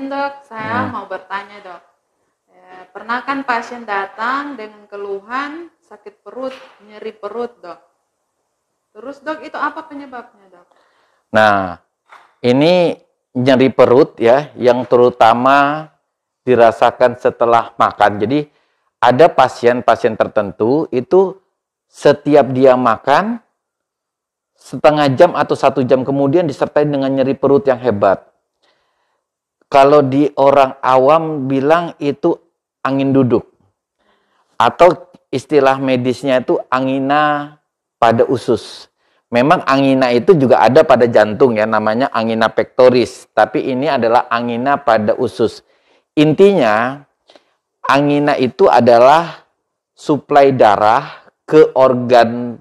Izin dok, saya mau bertanya dok. Pernah kan pasien datang dengan keluhan sakit perut, nyeri perut dok. Terus dok, itu apa penyebabnya dok? Nah, ini nyeri perut ya, yang terutama dirasakan setelah makan. Jadi ada pasien-pasien tertentu itu setiap dia makan setengah jam atau 1 jam kemudian disertai dengan nyeri perut yang hebat. Kalau di orang awam bilang itu angin duduk. Atau istilah medisnya itu angina pada usus. Memang angina itu juga ada pada jantung ya, namanya angina pectoris. Tapi ini adalah angina pada usus. Intinya, angina itu adalah suplai darah ke organ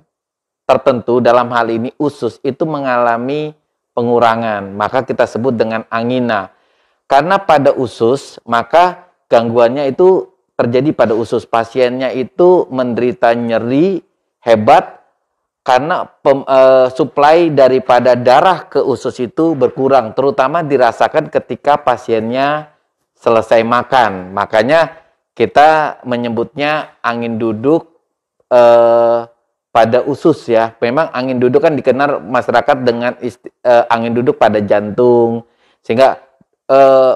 tertentu, dalam hal ini usus, itu mengalami pengurangan. Maka kita sebut dengan angina. Karena pada usus, maka gangguannya itu terjadi pada usus. Pasiennya itu menderita nyeri hebat karena suplai daripada darah ke usus itu berkurang. Terutama dirasakan ketika pasiennya selesai makan. Makanya kita menyebutnya angin duduk pada usus ya. Memang angin duduk kan dikenal masyarakat dengan angin duduk pada jantung. Sehingga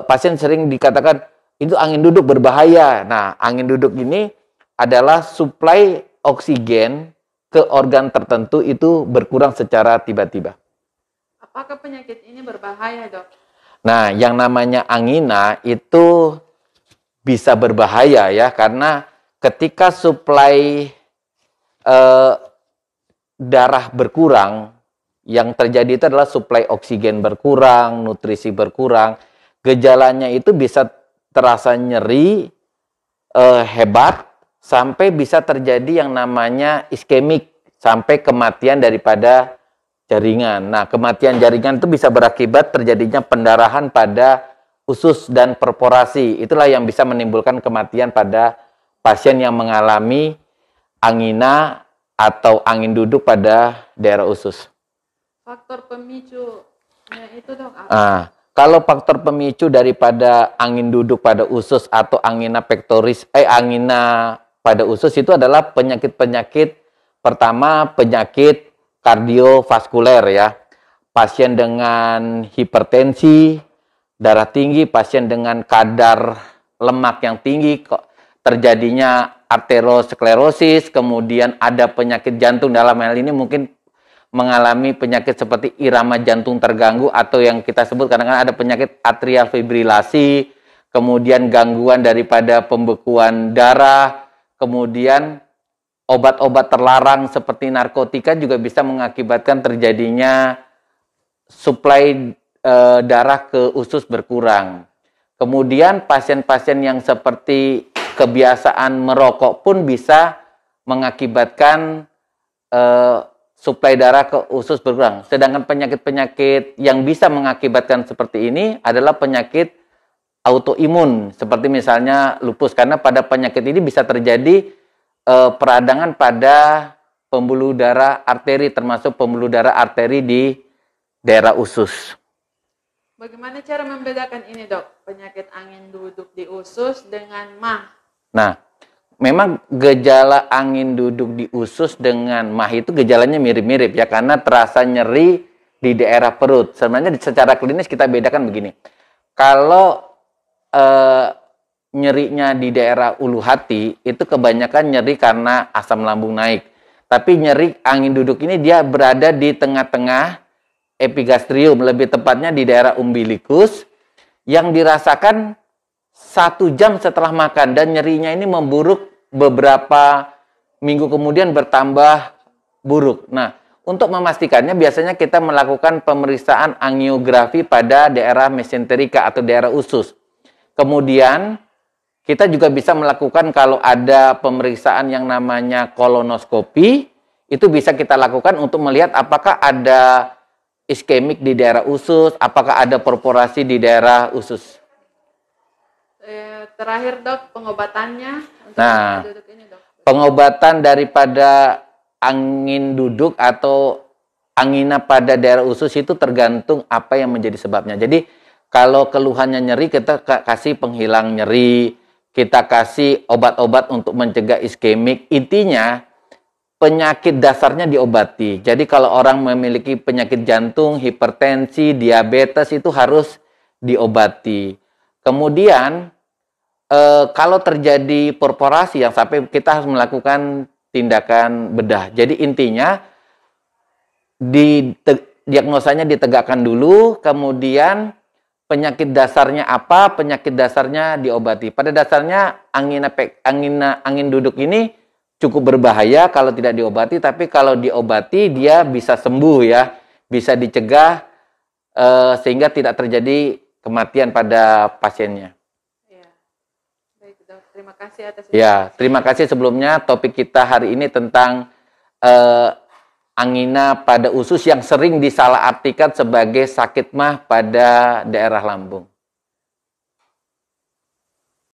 pasien sering dikatakan itu angin duduk berbahaya. Nah, angin duduk ini adalah suplai oksigen ke organ tertentu itu berkurang secara tiba-tiba. Apakah penyakit ini berbahaya dok? Nah, yang namanya angina itu bisa berbahaya ya, karena ketika suplai darah berkurang, yang terjadi itu adalah suplai oksigen berkurang, nutrisi berkurang. Gejalanya itu bisa terasa nyeri hebat, sampai bisa terjadi yang namanya iskemik, sampai kematian daripada jaringan. Nah, kematian jaringan itu bisa berakibat terjadinya pendarahan pada usus dan perforasi. Itulah yang bisa menimbulkan kematian pada pasien yang mengalami angina atau angin duduk pada daerah usus. Faktor pemicunya itu dok apa? Kalau faktor pemicu daripada angin duduk pada usus atau angina pectoris, angina pada usus itu adalah penyakit-penyakit, pertama penyakit kardiovaskuler ya. Pasien dengan hipertensi, darah tinggi, pasien dengan kadar lemak yang tinggi, terjadinya arteriosklerosis, kemudian ada penyakit jantung, dalam hal ini mungkin mengalami penyakit seperti irama jantung terganggu, atau yang kita sebut kadang-kadang ada penyakit atrial fibrilasi, kemudian gangguan daripada pembekuan darah, kemudian obat-obat terlarang seperti narkotika juga bisa mengakibatkan terjadinya suplai darah ke usus berkurang. Kemudian pasien-pasien yang seperti kebiasaan merokok pun bisa mengakibatkan suplai darah ke usus berkurang. Sedangkan penyakit-penyakit yang bisa mengakibatkan seperti ini adalah penyakit autoimun, seperti misalnya lupus. Karena pada penyakit ini bisa terjadi peradangan pada pembuluh darah arteri, termasuk pembuluh darah arteri di daerah usus. Bagaimana cara membedakan ini dok, penyakit angin duduk di usus dengan MAH? Nah, memang gejala angin duduk di usus dengan MAH itu gejalanya mirip-mirip ya, karena terasa nyeri di daerah perut. Sebenarnya secara klinis kita bedakan begini. Kalau nyerinya di daerah ulu hati itu kebanyakan nyeri karena asam lambung naik. Tapi nyeri angin duduk ini dia berada di tengah-tengah epigastrium, lebih tepatnya di daerah umbilikus, yang dirasakan 1 jam setelah makan, dan nyerinya ini memburuk beberapa minggu kemudian bertambah buruk. Nah, untuk memastikannya biasanya kita melakukan pemeriksaan angiografi pada daerah mesenterika atau daerah usus. Kemudian kita juga bisa melakukan kalau ada pemeriksaan yang namanya kolonoskopi, itu bisa kita lakukan untuk melihat apakah ada iskemik di daerah usus, apakah ada perforasi di daerah usus. Terakhir dok, pengobatannya untuk Nah, duduk ini dok. pengobatan daripada angin duduk atau angina pada daerah usus itu tergantung apa yang menjadi sebabnya. Jadi Kalau keluhannya nyeri, kita kasih penghilang nyeri, kita kasih obat-obat untuk mencegah iskemik. Intinya, penyakit dasarnya diobati. Jadi kalau orang memiliki penyakit jantung, hipertensi, diabetes itu harus diobati. Kemudian kalau terjadi perforasi yang sampai kita harus melakukan tindakan bedah. Jadi intinya diagnosanya ditegakkan dulu, kemudian penyakit dasarnya apa, penyakit dasarnya diobati. Pada dasarnya angin duduk ini cukup berbahaya kalau tidak diobati, tapi kalau diobati dia bisa sembuh ya, bisa dicegah sehingga tidak terjadi kematian pada pasiennya. Ya. Baik dok, terima kasih atas Ya, terima kasih sebelumnya. Topik kita hari ini tentang angina pada usus yang sering disalahartikan sebagai sakit mah pada daerah lambung.